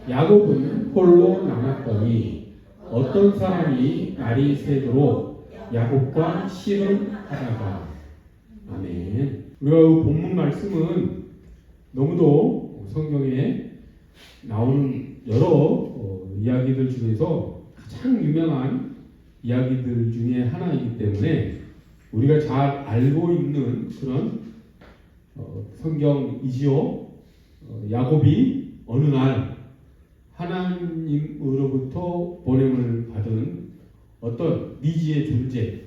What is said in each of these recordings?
야곱은 홀로 남았더니 어떤 사람이 날이 새도록 야곱과 씨름하다가. 아멘. 우리가 본문 말씀은 너무도 성경에 나오는 여러 이야기들 중에서 가장 유명한 이야기들 중에 하나이기 때문에 우리가 잘 알고 있는 그런 성경이지요. 야곱이 어느 날 하나님으로부터 보냄을 받은 어떤 미지의 존재,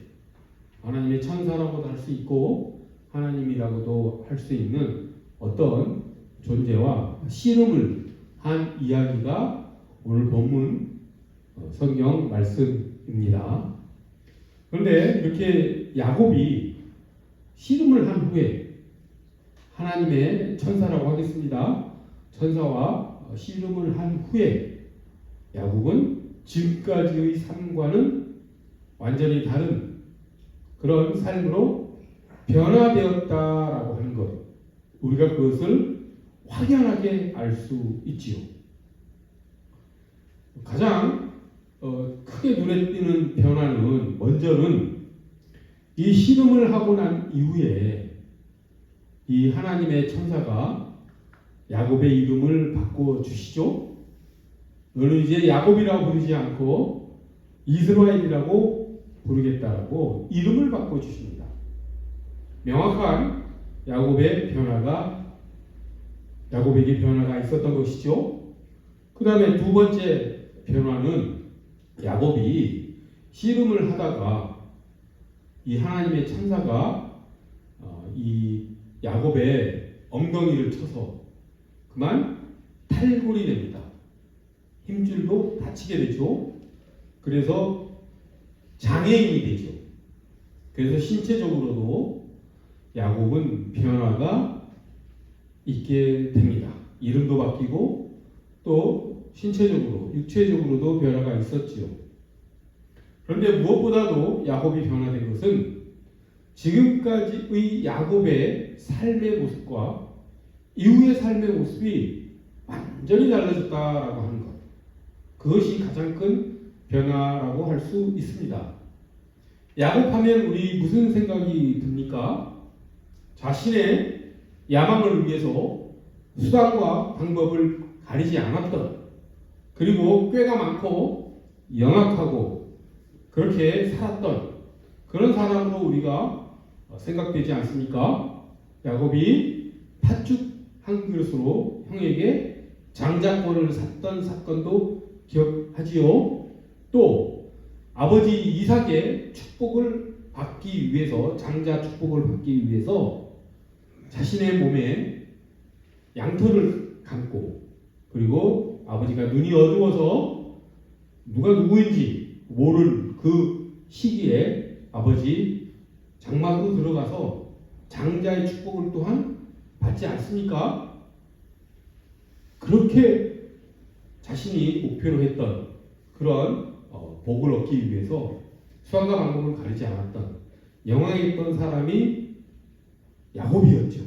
하나님의 천사라고도 할 수 있고 하나님이라고도 할 수 있는 어떤 존재와 씨름을 한 이야기가 오늘 본문 성경 말씀입니다. 그런데 이렇게 야곱이 씨름을 한 후에 하나님의 천사라고 하겠습니다. 천사와 씨름을 한 후에 야곱은 지금까지의 삶과는 완전히 다른 그런 삶으로 변화되었다라고 하는 것, 우리가 그것을 확연하게 알 수 있지요. 가장 크게 눈에 띄는 변화는 먼저는 이 씨름을 하고 난 이후에 이 하나님의 천사가 야곱의 이름을 바꿔 주시죠. 너는 이제 야곱이라고 부르지 않고 이스라엘이라고 부르겠다라고 이름을 바꿔 주십니다. 명확한 야곱에게 변화가 있었던 것이죠. 그 다음에 두 번째 변화는 야곱이 씨름을 하다가 이 하나님의 천사가 이 야곱의 엉덩이를 쳐서 그만 탈골이 됩니다. 힘줄도 다치게 되죠. 그래서 장애인이 되죠. 그래서 신체적으로도 야곱은 변화가 있게 됩니다. 이름도 바뀌고 또 신체적으로, 육체적으로도 변화가 있었지요. 그런데 무엇보다도 야곱이 변화된 것은 지금까지의 야곱의 삶의 모습과 이후의 삶의 모습이 완전히 달라졌다라고 하는 것. 그것이 가장 큰 변화라고 할 수 있습니다. 야곱하면 우리 무슨 생각이 듭니까? 자신의 야망을 위해서 수단과 방법을 가리지 않았던, 그리고 꾀가 많고 영악하고 그렇게 살았던 그런 사람으로 우리가 생각되지 않습니까? 야곱이 팥죽 한 그릇으로 형에게 장자권을 샀던 사건도 기억하지요. 또 아버지 이삭의 축복을 받기 위해서, 장자 축복을 받기 위해서 자신의 몸에 양털을 감고, 그리고 아버지가 눈이 어두워서 누가 누구인지 모를 그 시기에 아버지 장막으로 들어가서 장자의 축복을 또한 받지 않습니까? 그렇게 자신이 목표로 했던 그런 복을 얻기 위해서 수단과 방법을 가리지 않았던 영광에 있던 사람이 야곱이었죠.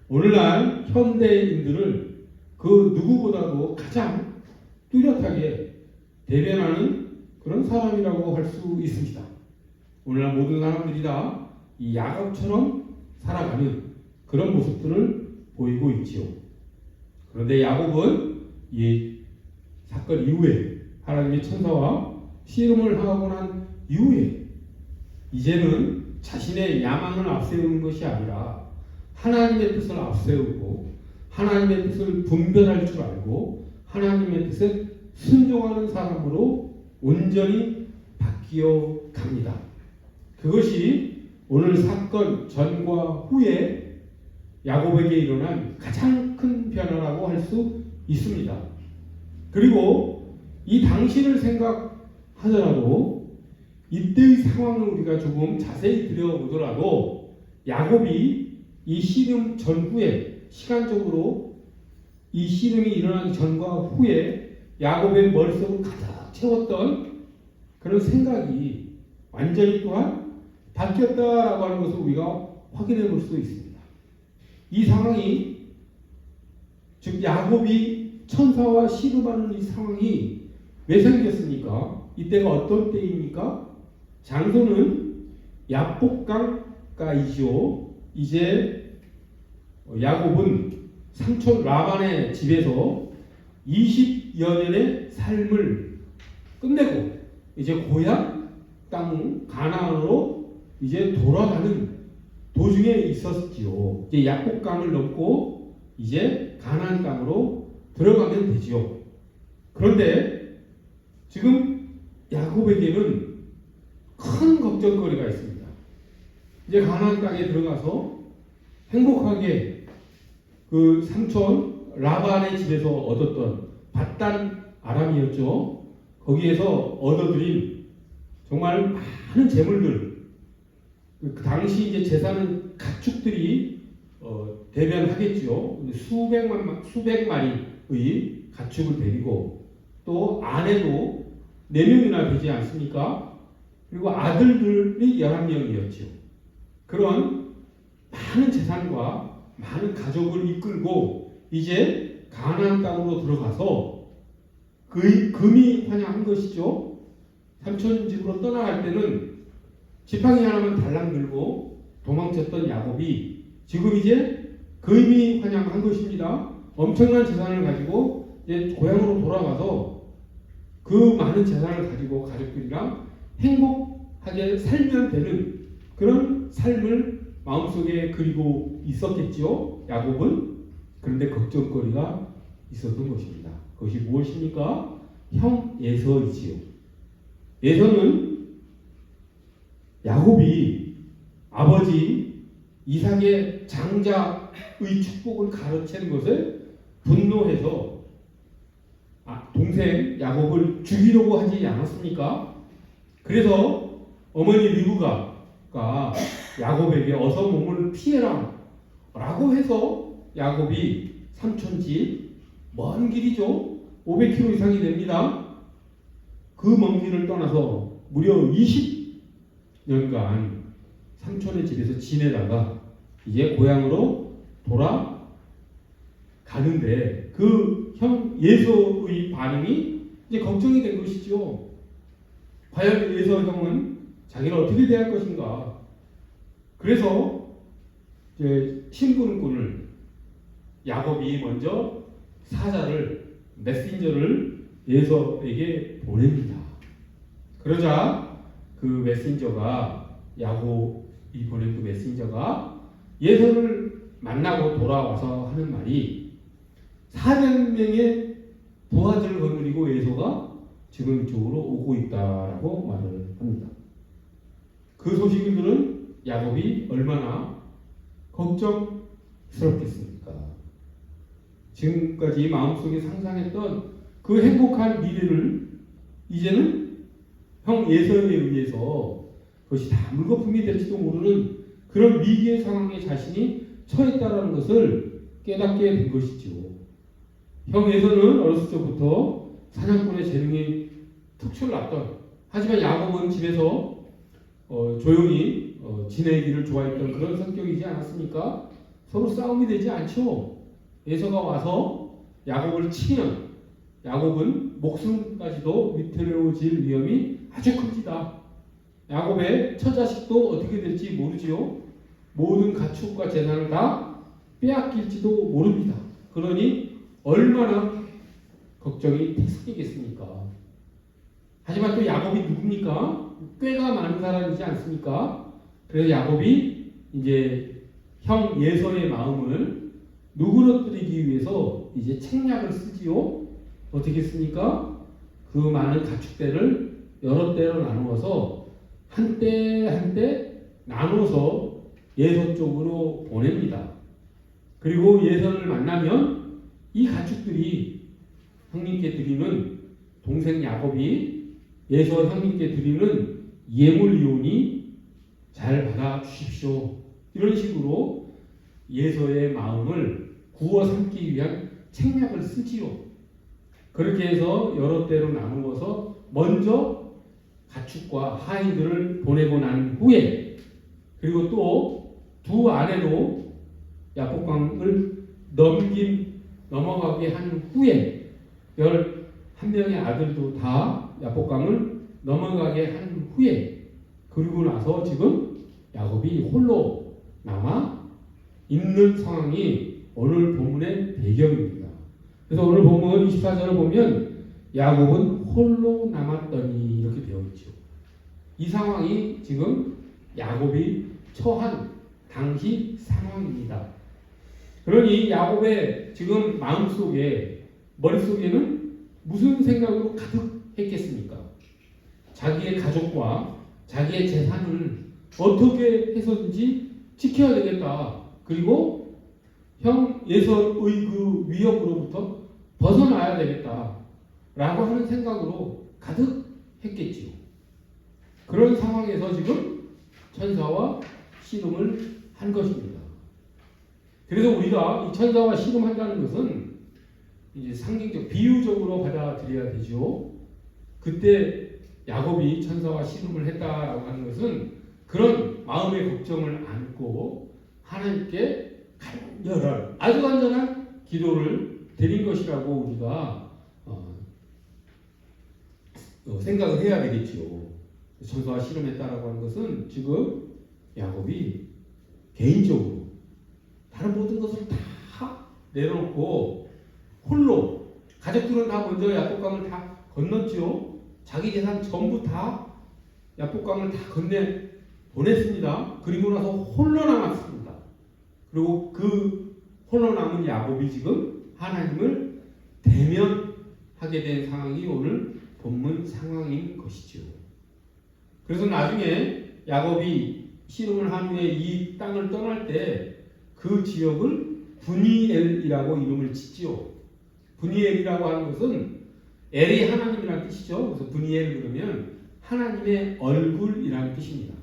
오늘날 현대인들을 그 누구보다도 가장 뚜렷하게 대변하는 그런 사람이라고 할 수 있습니다. 오늘날 모든 사람들이 다 이 야곱처럼 살아가는 그런 모습들을 보이고 있지요. 그런데 야곱은 이 사건 이후에 하나님의 천사와 씨름을 하고 난 이후에 이제는 자신의 야망을 앞세우는 것이 아니라 하나님의 뜻을 앞세우고 하나님의 뜻을 분별할 줄 알고 하나님의 뜻에 순종하는 사람으로 온전히 바뀌어 갑니다. 그것이 오늘 사건 전과 후에 야곱에게 일어난 가장 큰 변화라고 할 수 있습니다. 그리고 이 당시를 생각하더라도 이때의 상황을 우리가 조금 자세히 들여보더라도 야곱이 이 씨름 전후에, 시간적으로 이 씨름이 일어난 전과 후에 야곱의 머릿속을 가득 채웠던 그런 생각이 완전히 또한 바뀌었다라고 하는 것을 우리가 확인해 볼 수 있습니다. 이 상황이, 즉 야곱이 천사와 씨름하는 이 상황이 왜 생겼습니까? 이때가 어떤 때입니까? 장소는 야복강가이죠. 이제 야곱은 삼촌 라반의 집에서 20여 년의 삶을 끝내고 이제 고향 땅 가나안으로 이제 돌아가는 도중에 있었지요. 이제 야복강을 넘고 이제 가나안 땅으로 들어가면 되죠. 그런데 지금 야곱에게는 큰 걱정거리가 있습니다. 이제 가나안 땅에 들어가서 행복하게 그 삼촌 라반의 집에서 얻었던 밧단 아람이었죠. 거기에서 얻어들인 정말 많은 재물들, 그 당시 이제 재산은 가축들이 대변하겠죠. 수백 마리의 가축을 데리고 또 아내도 4명이나 되지 않습니까? 그리고 아들들이 11명이었죠. 그런 많은 재산과 많은 가족을 이끌고 이제 가나안 땅으로 들어가서 금이 환영한 것이죠. 삼촌 집으로 떠나갈 때는 지팡이 하나만 달랑 들고 도망쳤던 야곱이 지금 이제 금이 환영한 것입니다. 엄청난 재산을 가지고 이제 고향으로 돌아가서 그 많은 재산을 가지고 가족들이랑 행복하게 살면 되는 그런 삶을 마음속에 그리고 있었겠죠. 야곱은. 그런데 걱정거리가 있었던 것입니다. 그것이 무엇입니까? 형 에서이지요. 에서는 야곱이 아버지 이삭의 장자의 축복을 가로챈 것을 분노해서 동생 야곱을 죽이려고 하지 않았습니까? 그래서 어머니 리브가가 야곱에게 어서 몸을 피해라 라고 해서 야곱이 삼촌 집 먼 길이죠. 500km 이상이 됩니다. 그 먼 길을 떠나서 무려 20년간 삼촌의 집에서 지내다가 이제 고향으로 돌아가는데 그 형 예서의 반응이 이제 걱정이 된 것이죠. 과연 예서 형은 자기를 어떻게 대할 것인가. 그래서 이제 신분꾼을 야곱이 먼저 사자를 메신저를 예서에게 보냅니다. 그러자 그 메신저가 야곱이 보낸 그 메신저가 예서를 만나고 돌아와서 하는 말이 400명의 부하들을 거느리고 예서가 지금 이쪽으로 오고 있다라고 말을 합니다. 그 소식을 들은 야곱이 얼마나 걱정스럽겠습니까? 지금까지 마음속에 상상했던 그 행복한 미래를 이제는 형 예서에 의해서 그것이 다 물거품이 될지도 모르는 그런 위기의 상황에 자신이 처했다는 것을 깨닫게 된 것이죠. 형 예서는 어렸을 적부터 사냥꾼의 재능이 특출났던, 하지만 야곱은 집에서 조용히 지내기를 좋아했던 그런 성격이지 않았습니까? 서로 싸움이 되지 않죠. 예서가 와서 야곱을 치면 야곱은 목숨까지도 위태로워질 위험이 아주 큽니다. 야곱의 처자식도 어떻게 될지 모르지요. 모든 가축과 재산을 다 빼앗길지도 모릅니다. 그러니 얼마나 걱정이 생기겠습니까? 하지만 또 야곱이 누굽니까? 꾀가 많은 사람이지 않습니까? 그래서 야곱이 이제 형 예서의 마음을 누그러뜨리기 위해서 이제 책략을 쓰지요. 어떻게 씁니까? 그 많은 가축대를 여러 대로 나누어서 한대 한대 나눠서 예서 쪽으로 보냅니다. 그리고 예서를 만나면 이 가축들이 형님께 드리는, 동생 야곱이 예서 형님께 드리는 예물이오니 잘 받아 주십시오. 이런 식으로 예서의 마음을 구워 삼기 위한 책략을 쓰지요. 그렇게 해서 여러 대로 나누어서 먼저 가축과 하인들을 보내고 난 후에, 그리고 또 두 아내도 야복강을 넘어가게 한 후에 11명의 아들도 다 야복강을 넘어가게 한 후에 그리고 나서 지금 야곱이 홀로 남아 있는 상황이 오늘 본문의 배경입니다. 그래서 오늘 본문 24절을 보면 야곱은 홀로 남았더니 이렇게 되어 있죠. 이 상황이 지금 야곱이 처한 당시 상황입니다. 그러니 야곱의 지금 마음속에 머릿속에는 무슨 생각으로 가득했겠습니까? 자기의 가족과 자기의 재산을 어떻게 해서든지 지켜야 되겠다. 그리고 형 예서의 그 위협으로부터 벗어나야 되겠다. 라고 하는 생각으로 가득했겠지요. 그런 상황에서 지금 천사와 씨름을 한 것입니다. 그래서 우리가 이 천사와 씨름한다는 것은 이제 상징적, 비유적으로 받아들여야 되죠. 그때 야곱이 천사와 씨름을 했다라고 하는 것은 그런 마음의 걱정을 안고 하나님께 간절한, 아주 간절한 기도를 드린 것이라고 우리가 생각을 해야 되겠죠. 천사와 씨름했다라고 하는 것은 지금 야곱이 개인적으로 다른 모든 것을 다 내려놓고 홀로, 가족들은 다 먼저 야복강을 다 건넜죠. 자기 재산 전부 다 야복강을 다 건네 보냈습니다. 그리고 나서 홀로 남았습니다. 그리고 그 홀로 남은 야곱이 지금 하나님을 대면하게 된 상황이 오늘 본문 상황인 것이죠. 그래서 나중에 야곱이 씨름을 한 후에 이 땅을 떠날 때 그 지역을 브니엘이라고 이름을 짓지요. 브니엘이라고 하는 것은 엘이 하나님이라는 뜻이죠. 그래서 브니엘 그러면 하나님의 얼굴이라는 뜻입니다.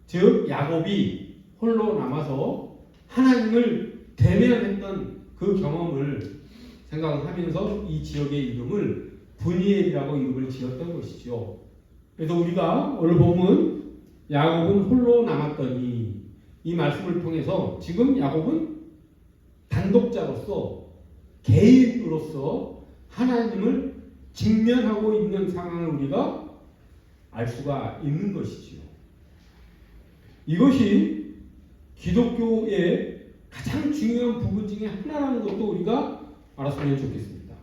즉 야곱이 홀로 남아서 하나님을 대면했던 그 경험을 생각하면서 이 지역의 이름을 브니엘이라고 이름을 지었던 것이죠. 그래서 우리가 오늘 보면 야곱은 홀로 남았더니 이 말씀을 통해서 지금 야곱은 단독자로서 개인으로서 하나님을 직면하고 있는 상황을 우리가 알 수가 있는 것이지요. 이것이 기독교의 가장 중요한 부분 중에 하나라는 것도 우리가 알았으면 좋겠습니다.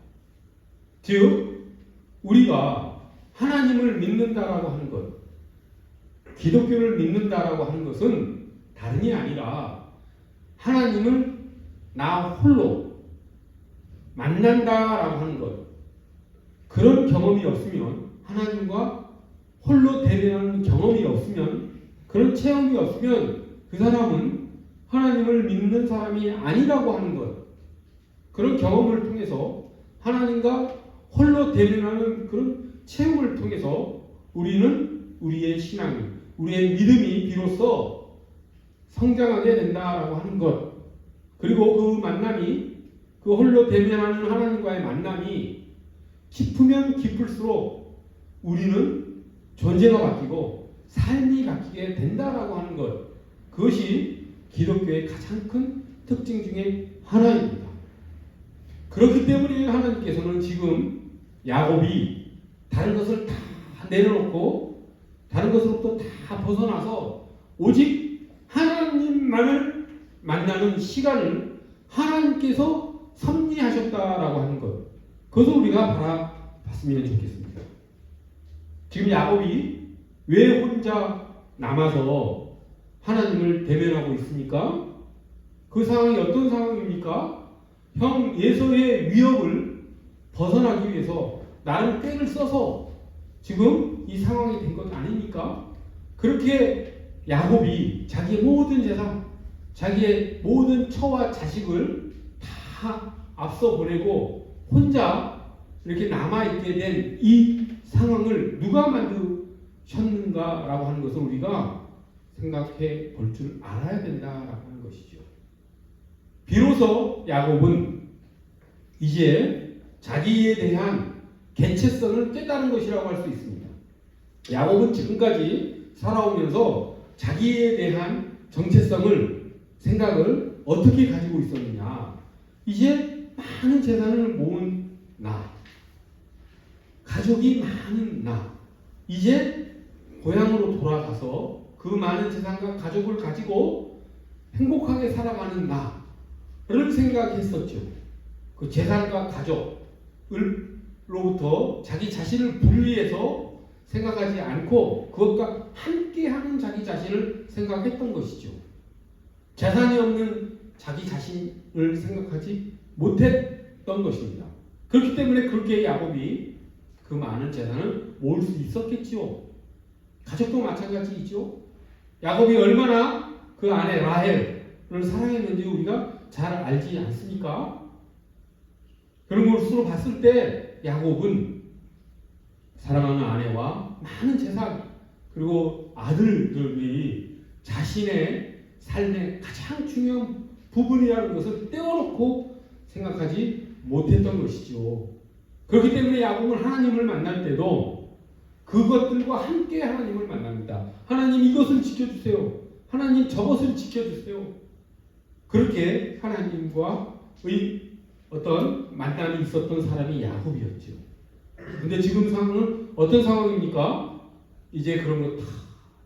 즉 우리가 하나님을 믿는다라고 하는 것, 기독교를 믿는다라고 하는 것은 다름이 아니라 하나님을 나 홀로 만난다라고 하는 것, 그런 경험이 없으면, 하나님과 홀로 대면하는 경험이 없으면, 그런 체험이 없으면 그 사람은 하나님을 믿는 사람이 아니라고 하는 것, 그런 경험을 통해서 하나님과 홀로 대면하는 그런 체험을 통해서 우리는 우리의 신앙이, 우리의 믿음이 비로소 성장하게 된다라고 하는 것, 그리고 그 만남이, 그 홀로 대면하는 하나님과의 만남이 깊으면 깊을수록 우리는 존재가 바뀌고 삶이 바뀌게 된다라고 하는 것, 그것이 기독교의 가장 큰 특징 중에 하나입니다. 그렇기 때문에 하나님께서는 지금 야곱이 다른 것을 다 내려놓고 다른 것으로부터 다 벗어나서 오직 하나님만을 만나는 시간을 하나님께서 섭리하셨다라고 하는 것, 그것을 우리가 바라봤으면 좋겠습니다. 지금 야곱이 왜 혼자 남아서 하나님을 대면하고 있습니까? 그 상황이 어떤 상황입니까? 형 예서의 위협을 벗어나기 위해서 나름 꾀를 써서 지금 이 상황이 된 것 아닙니까? 그렇게 야곱이 자기의 모든 재산, 자기의 모든 처와 자식을 다 앞서 보내고 혼자 이렇게 남아있게 된 이 상황을 누가 만드셨는가라고 하는 것을 우리가 생각해 볼 줄 알아야 된다라고 하는 것이죠. 비로소 야곱은 이제 자기에 대한 개체성을 깨달은 것이라고 할 수 있습니다. 야곱은 지금까지 살아오면서 자기에 대한 정체성을, 생각을 어떻게 가지고 있었느냐. 이제 많은 재산을 모은 나, 가족이 많은 나, 이제 고향으로 돌아가서 그 많은 재산과 가족을 가지고 행복하게 살아가는 나를 생각했었죠. 그 재산과 가족으로부터 자기 자신을 분리해서 생각하지 않고 그것과 함께하는 자기 자신을 생각했던 것이죠. 재산이 없는 자기 자신을 생각하지 못했던 것입니다. 그렇기 때문에 그렇게 야곱이 그 많은 재산을 모을 수 있었겠지요. 가족도 마찬가지이죠. 야곱이 얼마나 그 아내 라헬을 사랑했는지 우리가 잘 알지 않습니까? 그런 것으로 봤을 때 야곱은 사랑하는 아내와 많은 재산 그리고 아들들이 자신의 삶의 가장 중요한 부분이라는 것을 떼어놓고 생각하지 못했던 것이죠. 그렇기 때문에 야곱은 하나님을 만날 때도 그것들과 함께 하나님을 만납니다. 하나님 이것을 지켜주세요. 하나님 저것을 지켜주세요. 그렇게 하나님과의 어떤 만남이 있었던 사람이 야곱이었죠. 근데 지금 상황은 어떤 상황입니까? 이제 그런 거 다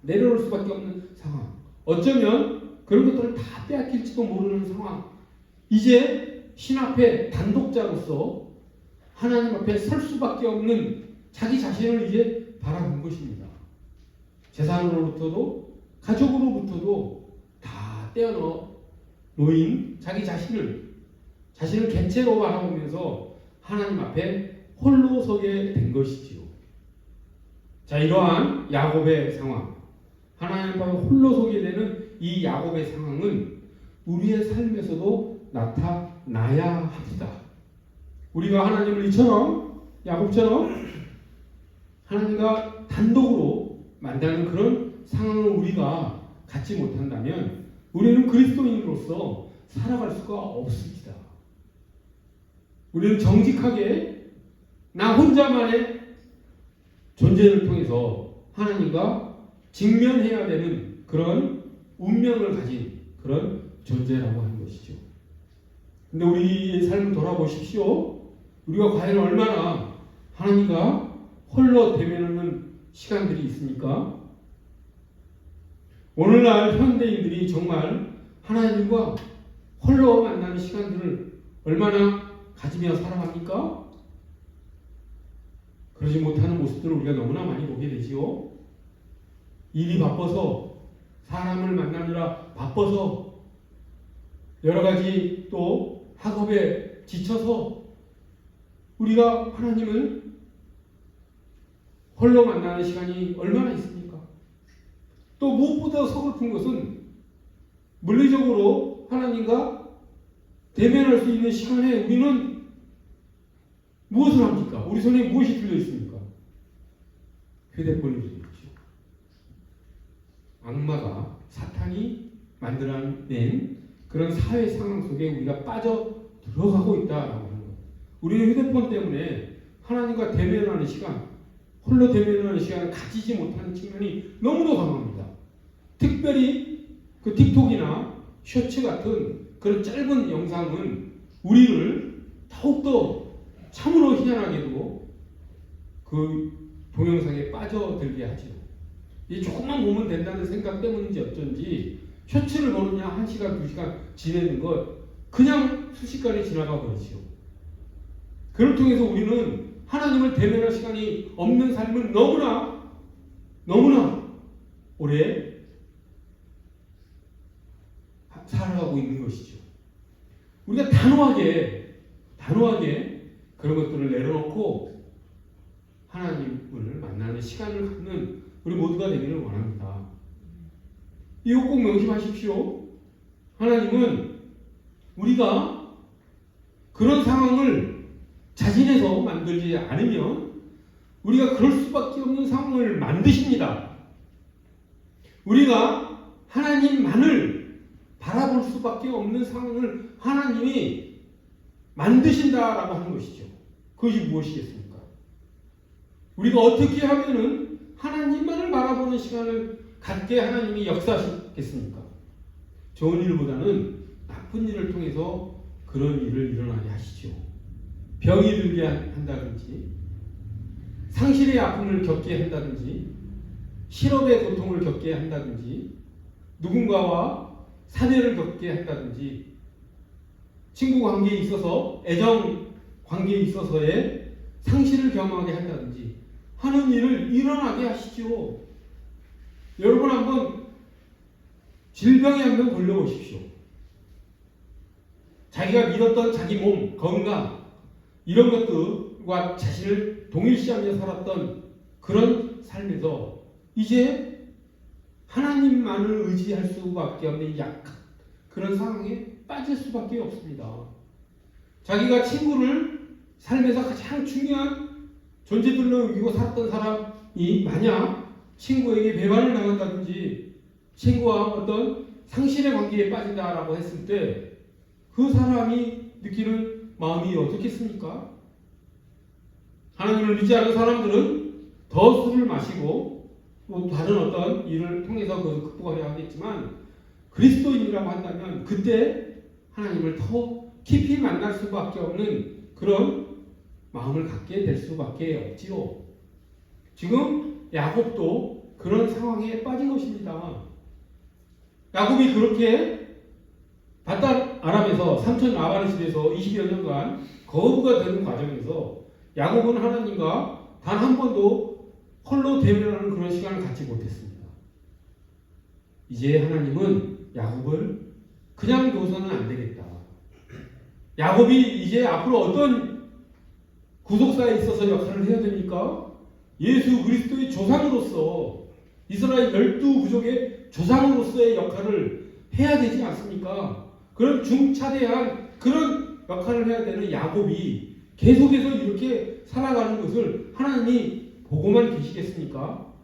내려놓을 수밖에 없는 상황. 어쩌면 그런 것들을 다 빼앗길지도 모르는 상황. 이제 신 앞에 단독자로서 하나님 앞에 설 수밖에 없는 자기 자신을 이제 바라본 것입니다. 재산으로부터도 가족으로부터도 다 떼어놓인 자기 자신을 객체로 바라보면서 하나님 앞에 홀로 서게 된 것이지요. 자, 이러한 야곱의 상황, 하나님 앞에 홀로 서게 되는 이 야곱의 상황은 우리의 삶에서도 나타나야 합니다. 우리가 하나님을 이처럼 야곱처럼 하나님과 단독으로 만나는 그런 상황을 우리가 갖지 못한다면 우리는 그리스도인으로서 살아갈 수가 없습니다. 우리는 정직하게 나 혼자만의 존재를 통해서 하나님과 직면해야 되는 그런 운명을 가진 그런 존재라고 하는 것이죠. 근데 우리의 삶을 돌아보십시오. 우리가 과연 얼마나 하나님과 홀로 대면하는 시간들이 있습니까? 오늘날 현대인들이 정말 하나님과 홀로 만나는 시간들을 얼마나 가지며 살아갑니까? 그러지 못하는 모습들을 우리가 너무나 많이 보게 되지요. 일이 바빠서 사람을 만나느라 바빠서 여러 가지 또 학업에 지쳐서 우리가 하나님을 홀로 만나는 시간이 얼마나 있습니까? 또 무엇보다 서글픈 것은 물리적으로 하나님과 대면할 수 있는 시간에 우리는 무엇을 합니까? 우리 손에 무엇이 들려 있습니까? 휴대폰이 들려 있죠. 악마가 사탄이 만들어낸 그런 사회 상황 속에 우리가 빠져 들어가고 있다라고 하는 거예요. 우리는 휴대폰 때문에 하나님과 대면하는 시간, 홀로 대면하는 시간을 가지지 못하는 측면이 너무도 강합니다. 특별히 그 틱톡이나 쇼츠 같은 그런 짧은 영상은 우리를 더욱더 참으로 희한하게도 그 동영상에 빠져들게 하죠. 이 조금만 보면 된다는 생각 때문인지 어쩐지 쇼츠를 보느냐 1시간, 2시간 지내는 것 그냥 순식간에 지나가 버리죠. 그걸 통해서 우리는 하나님을 대면할 시간이 없는 삶을 너무나 오래 살아가고 있는 것이죠. 우리가 단호하게 그런 것들을 내려놓고 하나님을 만나는 시간을 갖는 우리 모두가 되기를 원합니다. 이거 꼭 명심하십시오. 하나님은 우리가 그런 상황을 자진해서 만들지 않으면 우리가 그럴 수밖에 없는 상황을 만드십니다. 우리가 하나님만을 바라볼 수밖에 없는 상황을 하나님이 만드신다라고 하는 것이죠. 그것이 무엇이겠습니까? 우리가 어떻게 하면은 하나님만을 바라보는 시간을 갖게 하나님이 역사하시겠습니까? 좋은 일보다는 나쁜 일을 통해서 그런 일을 일어나게 하시죠. 병이 들게 한다든지 상실의 아픔을 겪게 한다든지 실업의 고통을 겪게 한다든지 누군가와 사별을 겪게 한다든지 친구 관계에 있어서 애정 관계에 있어서의 상실을 경험하게 한다든지 하는 일을 일어나게 하시죠. 여러분 한번 질병에 한번 걸려보십시오. 자기가 믿었던 자기 몸, 건강 이런 것들과 자신을 동일시하며 살았던 그런 삶에서 이제 하나님만을 의지할 수밖에 없는 약한 그런 상황에 빠질 수밖에 없습니다. 자기가 친구를 삶에서 가장 중요한 존재들로 여기고 살았던 사람이 만약 친구에게 배반을 당한다든지 친구와 어떤 상실의 관계에 빠진다라고 했을 때 그 사람이 느끼는 마음이 어떻겠습니까? 하나님을 믿지 않는 사람들은 더 술을 마시고 또 다른 어떤 일을 통해서 그것을 극복하려 하겠지만 그리스도인이라고 한다면 그때 하나님을 더 깊이 만날 수밖에 없는 그런 마음을 갖게 될 수밖에 없지요. 지금 야곱도 그런 상황에 빠진 것입니다. 야곱이 그렇게 바단 아람에서 삼촌 라반의 집에서 20여 년간 거부가 되는 과정에서 야곱은 하나님과 단 한 번도 홀로 대면하는 그런 시간을 갖지 못했습니다. 이제 하나님은 야곱을 그냥 둬서는 안 되겠다. 야곱이 이제 앞으로 어떤 구속사에 있어서 역할을 해야 됩니까? 예수 그리스도의 조상으로서 이스라엘 12부족의 조상으로서의 역할을 해야 되지 않습니까? 그런 중차대한 그런 역할을 해야 되는 야곱이 계속해서 이렇게 살아가는 것을 하나님이 보고만 계시겠습니까?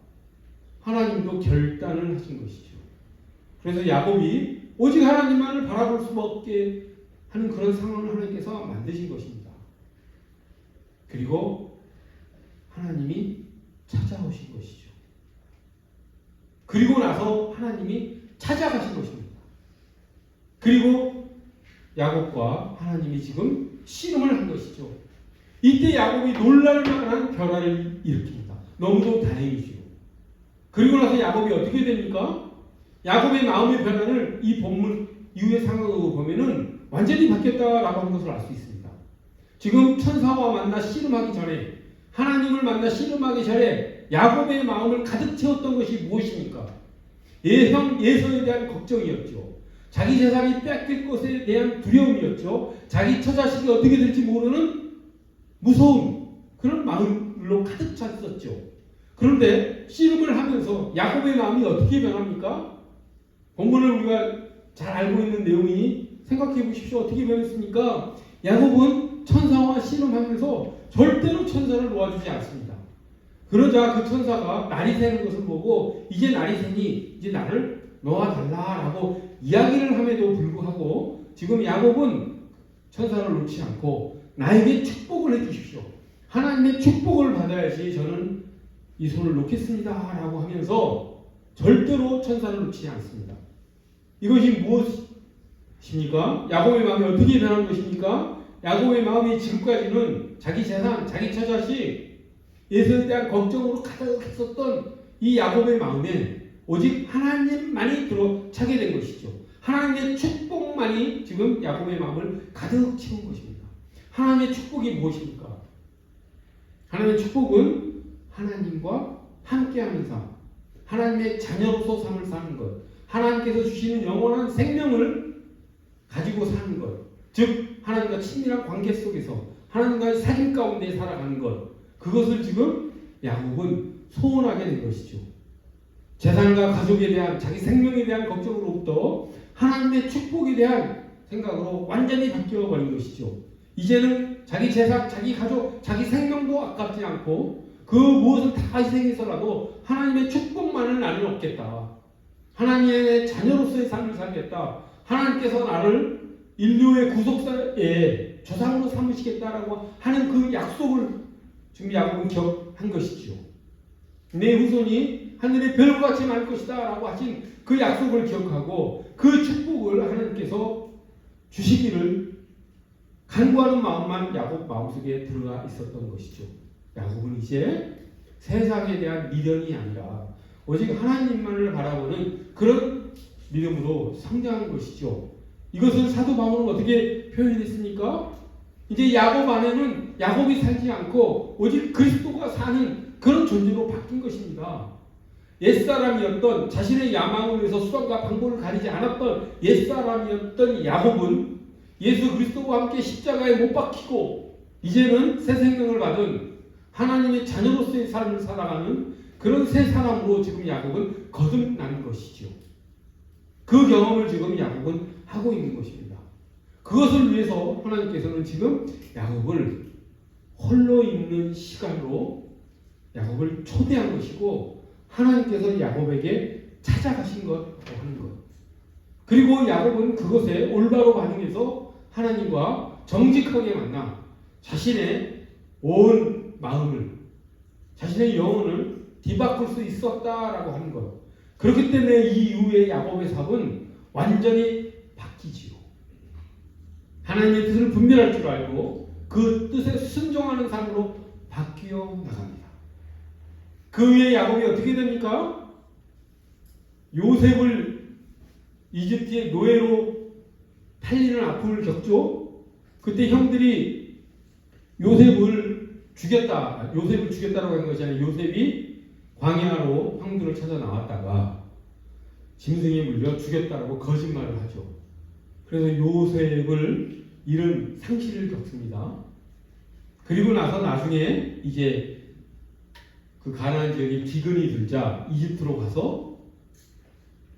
하나님도 결단을 하신 것이죠. 그래서 야곱이 오직 하나님만을 바라볼 수밖에 하는 그런 상황을 하나님께서 만드신 것입니다. 그리고 하나님이 찾아오신 것이죠. 그리고 나서 하나님이 찾아가신 것입니다. 그리고 야곱과 하나님이 지금 씨름을 한 것이죠. 이때 야곱이 놀랄 만한 변화를 일으킵니다. 너무도 다행이죠. 그리고 나서 야곱이 어떻게 됩니까? 야곱의 마음의 변화를 이 본문 이후의 상황으로 보면은 완전히 바뀌었다라고 하는 것을 알 수 있습니다. 지금 천사와 만나 씨름하기 전에 하나님을 만나 씨름하기 전에 야곱의 마음을 가득 채웠던 것이 무엇입니까? 예서에 대한 걱정이었죠. 자기 재산이 뺏길 것에 대한 두려움이었죠. 자기 처자식이 어떻게 될지 모르는 무서운 그런 마음으로 가득 찼었죠. 그런데 씨름을 하면서 야곱의 마음이 어떻게 변합니까? 본문을 우리가 잘 알고 있는 내용이 생각해 보십시오. 어떻게 변했습니까? 야곱은 천사와 씨름하면서 절대로 천사를 놓아주지 않습니다. 그러자 그 천사가 날이 새는 것을 보고 이제 날이 새니 이제 나를 놓아달라라고 이야기를 함에도 불구하고 지금 야곱은 천사를 놓지 않고 나에게 축복을 해주십시오. 하나님의 축복을 받아야지 저는 이 손을 놓겠습니다 라고 하면서 절대로 천사를 놓지 않습니다. 이것이 무엇입니까? 야곱의 마음이 어떻게 변한 것입니까? 야곱의 마음이 지금까지는 자기 재산, 자기 처자식 예수에 대한 걱정으로 가득했었던 이 야곱의 마음에 오직 하나님만이 들어차게 된 것이죠. 하나님의 축복만이 지금 야곱의 마음을 가득 채운 것입니다. 하나님의 축복이 무엇입니까? 하나님의 축복은 하나님과 함께하는 삶, 하나님의 자녀로서 삶을 사는 것, 하나님께서 주시는 영원한 생명을 가지고 사는 것, 즉 하나님과 친밀한 관계 속에서 하나님과의 사귐 가운데 살아가는 것, 그것을 지금 야곱은 소원하게 된 것이죠. 재산과 가족에 대한 자기 생명에 대한 걱정으로부터 하나님의 축복에 대한 생각으로 완전히 바뀌어버린 것이죠. 이제는 자기 재산, 자기 가족, 자기 생명도 아깝지 않고 그 무엇을 다 희생해서라도 하나님의 축복만을 나는 얻겠다. 하나님의 자녀로서의 삶을 살겠다. 하나님께서 나를 인류의 구속사의 조상으로 삼으시겠다라고 하는 그 약속을 지금 야곱은 기억한 것이죠. 내 후손이 하늘의 별같이 많을 것이다 라고 하신 그 약속을 기억하고 그 축복을 하나님께서 주시기를 간구하는 마음만 야곱 마음속에 들어가 있었던 것이죠. 야곱은 이제 세상에 대한 미련이 아니라 오직 하나님만을 바라보는 그런 믿음으로 성장한 것이죠. 이것을 사도 바울은 어떻게 표현했습니까? 이제 야곱 안에는 야곱이 살지 않고 오직 그리스도가 사는 그런 존재로 바뀐 것입니다. 옛사람이었던, 자신의 야망을 위해서 수단과 방법을 가리지 않았던 옛사람이었던 야곱은 예수 그리스도와 함께 십자가에 못 박히고 이제는 새 생명을 받은 하나님의 자녀로서의 삶을 살아가는 그런 새 사람으로 지금 야곱은 거듭난 것이죠. 그 경험을 지금 야곱은 하고 있는 것입니다. 그것을 위해서 하나님께서는 지금 야곱을 홀로 있는 시간으로 야곱을 초대한 것이고 하나님께서 야곱에게 찾아가신 것이라고 하는 것. 그리고 야곱은 그것에 올바로 반응해서 하나님과 정직하게 만나 자신의 온 마음을, 자신의 영혼을 뒤바꿀 수 있었다라고 하는 것. 그렇기 때문에 이 이후에 야곱의 삶은 완전히 바뀌지요. 하나님의 뜻을 분별할 줄 알고 그 뜻에 순종하는 삶으로 바뀌어 나갑니다. 그 후에 야곱이 어떻게 됩니까? 요셉을 이집트의 노예로 팔리는 아픔을 겪죠. 그때 형들이 요셉을 죽였다라고 한 것이 아니라 요셉이 광야로 형들을 찾아 나왔다가 짐승에 물려 죽였다라고 거짓말을 하죠. 그래서 요셉을 잃은 상실을 겪습니다. 그리고 나서 나중에 이제 그 가나안 지역에 기근이 들자 이집트로 가서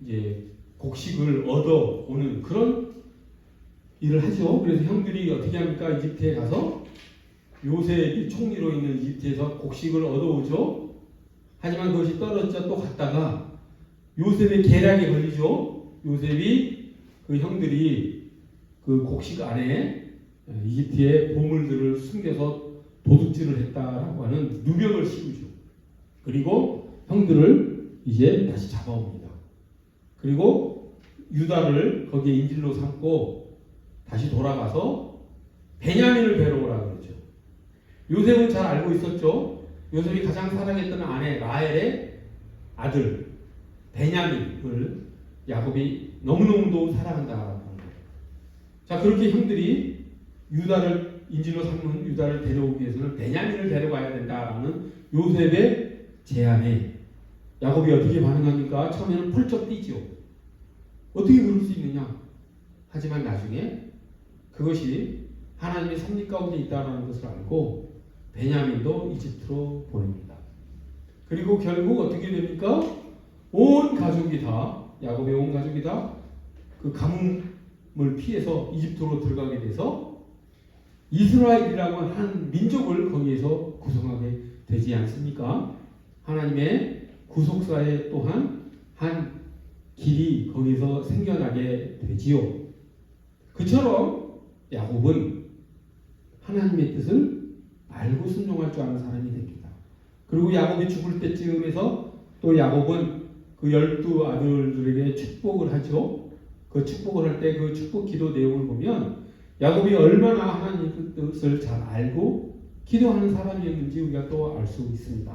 이제 곡식을 얻어오는 그런 일을 하죠. 그래서 형들이 어떻게 합니까? 이집트에 가서 요셉이 총리로 있는 이집트에서 곡식을 얻어오죠. 하지만 그것이 떨어져 또 갔다가 요셉의 계략에 걸리죠. 요셉이 그 형들이 그 곡식 안에 이집트의 보물들을 숨겨서 도둑질을 했다라고 하는 누명을 씌우죠. 그리고 형들을 이제 다시 잡아옵니다. 그리고 유다를 거기에 인질로 삼고 다시 돌아가서 베냐민을 뵈러오라 그러죠. 요셉은 잘 알고 있었죠. 요셉이 가장 사랑했던 아내 라헬의 아들 베냐민을 야곱이 너무너무도 사랑한다라고 하는 거예요. 자, 그렇게 형들이 유다를 인질로 삼는 유다를 데려오기 위해서는 베냐민을 데려가야 된다라는 요셉의 제안에 야곱이 어떻게 반응합니까? 처음에는 펄쩍 뛰죠. 어떻게 그럴 수 있느냐? 하지만 나중에 그것이 하나님의 섭리 가운데 있다는 것을 알고 베냐민도 이집트로 보냅니다. 그리고 결국 어떻게 됩니까? 온 가족이 다, 야곱의 온 가족이 다 그 가뭄을 피해서 이집트로 들어가게 돼서 이스라엘이라고 하는 한 민족을 거기에서 구성하게 되지 않습니까? 하나님의 구속사에 또한 한 길이 거기서 생겨나게 되지요. 그처럼 야곱은 하나님의 뜻을 알고 순종할 줄 아는 사람이 됩니다. 그리고 야곱이 죽을 때쯤에서 또 야곱은 그 12 아들들에게 축복을 하죠. 그 축복을 할 때 그 축복 기도 내용을 보면 야곱이 얼마나 하나님의 뜻을 잘 알고 기도하는 사람이었는지 우리가 또 알 수 있습니다.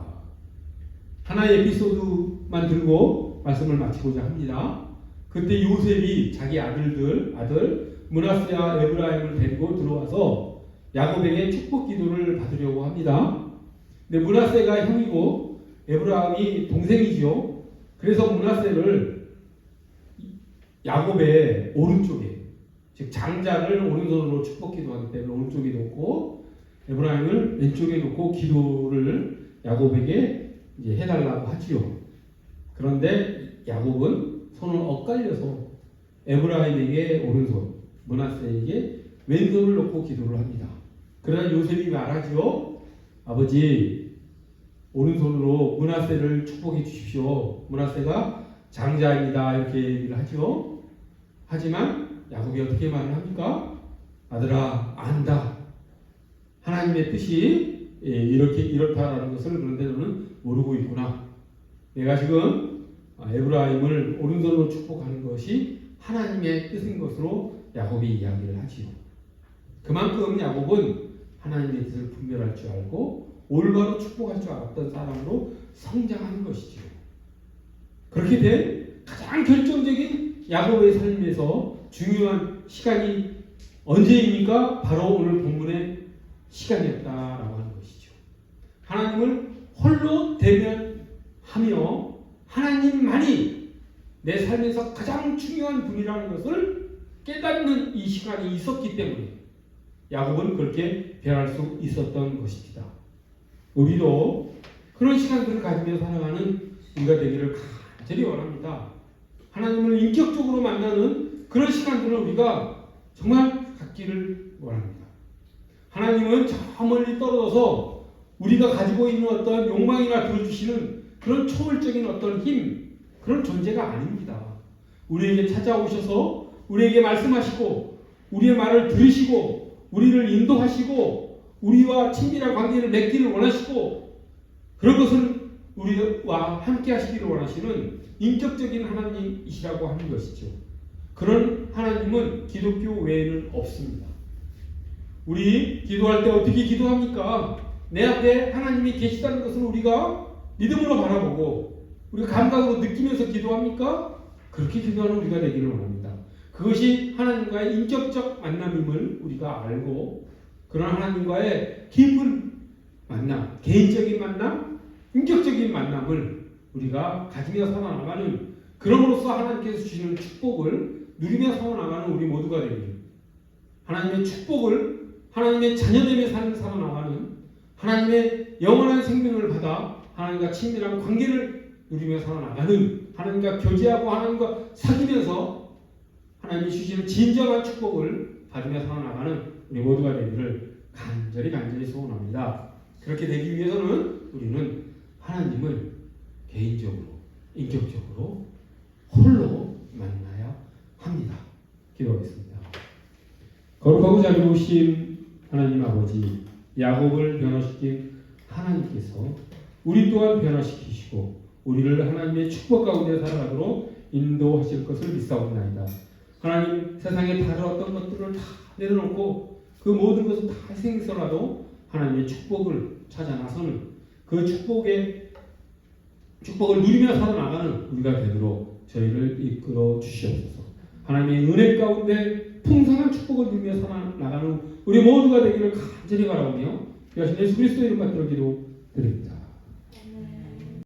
하나의 에피소드만 들고 말씀을 마치고자 합니다. 그때 요셉이 자기 아들 므낫세와 에브라임을 데리고 들어와서 야곱에게 축복 기도를 받으려고 합니다. 근데 므낫세가 형이고 에브라임이 동생이죠. 그래서 므낫세를 야곱의 오른쪽에, 즉 장자를 오른손으로 축복 기도하기 때문에 오른쪽에 놓고 에브라임을 왼쪽에 놓고 기도를 야곱에게 이제 해달라고 하지요. 그런데 야곱은 손을 엇갈려서 에브라임에게 오른손, 므낫세에게 왼손을 놓고 기도를 합니다. 그러나 요셉이 말하지요. 아버지, 오른손으로 므낫세를 축복해 주십시오. 므낫세가 장자입니다. 이렇게 얘기를 하죠. 하지만 야곱이 어떻게 말을 합니까? 아들아, 안다. 하나님의 뜻이 이렇다라는 것을 그런데 너는 모르고 있구나. 내가 지금 에브라임을 오른손으로 축복하는 것이 하나님의 뜻인 것으로 야곱이 이야기를 하지요. 그만큼 야곱은 하나님의 뜻을 분별할 줄 알고 올바로 축복할 줄 알았던 사람으로 성장하는 것이죠. 그렇게 된 가장 결정적인 야곱의 삶에서 중요한 시간이 언제입니까? 바로 오늘 본문의 시간이었다라고 하는 것이죠. 하나님을 홀로 대면하며 하나님만이 내 삶에서 가장 중요한 분이라는 것을 깨닫는 이 시간이 있었기 때문에 야곱은 그렇게 변할 수 있었던 것입니다. 우리도 그런 시간들을 가지며 살아가는 우리가 되기를 간절히 원합니다. 하나님을 인격적으로 만나는 그런 시간들을 우리가 정말 갖기를 원합니다. 하나님은 저 멀리 떨어져서 우리가 가지고 있는 어떤 욕망이나 들어주시는 그런 초월적인 어떤 힘, 그런 존재가 아닙니다. 우리에게 찾아오셔서 우리에게 말씀하시고 우리의 말을 들으시고 우리를 인도하시고 우리와 친밀한 관계를 맺기를 원하시고 그런 것은 우리와 함께 하시기를 원하시는 인격적인 하나님이시라고 하는 것이죠. 그런 하나님은 기독교 외에는 없습니다. 우리 기도할 때 어떻게 기도합니까? 내 앞에 하나님이 계시다는 것을 우리가 믿음으로 바라보고 우리가 감각으로 느끼면서 기도합니까? 그렇게 기도하는 우리가 되기를 원합니다. 그것이 하나님과의 인격적 만남임을 우리가 알고 그런 하나님과의 깊은 만남, 개인적인 만남, 인격적인 만남을 우리가 가지며 살아나가는 그럼으로써 하나님께서 주시는 축복을 누리며 살아나가는 우리 모두가 되길 하나님의 축복을 하나님의 자녀됨에 살아나가는 하나님의 영원한 생명을 받아 하나님과 친밀한 관계를 누리며 살아나가는 하나님과 교제하고 하나님과 사귀면서 하나님이 주시는 진정한 축복을 받으며 살아나가는 우리 모두가 되기를 간절히 소원합니다. 그렇게 되기 위해서는 우리는 하나님을 개인적으로 인격적으로 홀로 만나야 합니다. 기도하겠습니다. 거룩하고 자비로우신 하나님 아버지, 야곱을 변화시킨 하나님께서 우리 또한 변화시키시고 우리를 하나님의 축복 가운데 살아가도록 인도하실 것을 믿사옵나이다. 하나님, 세상에 다른 어떤 것들을 다 내려놓고 그 모든 것을 다 희생해서라도 하나님의 축복을 찾아 나서는 그 축복을 누리며 살아나가는 우리가 되도록 저희를 이끌어 주시옵소서. 하나님의 은혜 가운데 풍성한 축복을 누리며 살아나가는 우리 모두가 되기를 간절히 바라오며 예수 그리스도의 이름 받들어 기도드립니다.